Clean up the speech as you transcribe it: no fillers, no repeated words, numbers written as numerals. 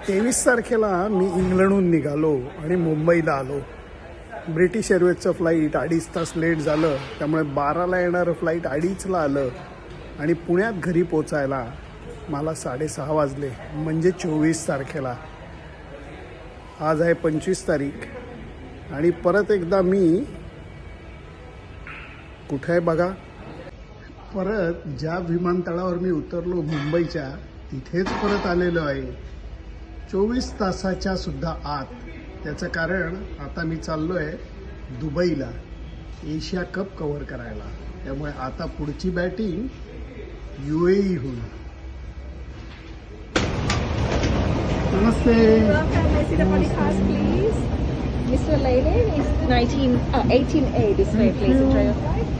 23 तारखेला मी इंग्लंडहून निघालो आणि मुंबईला आलो. ब्रिटिश एअरवेजचं फ्लाईट 2.5 तास लेट झालं, त्यामुळे 12ला येणारं फ्लाईट 2:30ला आलं आणि पुण्यात घरी पोचायला मला 6:30 वाजले, म्हणजे 24 तारखेला. आज आहे 25 तारीख आणि परत एकदा मी कुठे आहे बघा, परत ज्या विमानतळावर मी उतरलो मुंबईच्या तिथेच परत आलेलो आहे, 24 तासाच्या सुद्धा आत. त्याचं कारण आता मी चाललो आहे दुबईला एशिया कप कव्हर करायला. त्यामुळे आता पुढची बॅटिंग UAE होईल. नमस्ते. Mr. Lele is 18A this way, please enjoy your flight.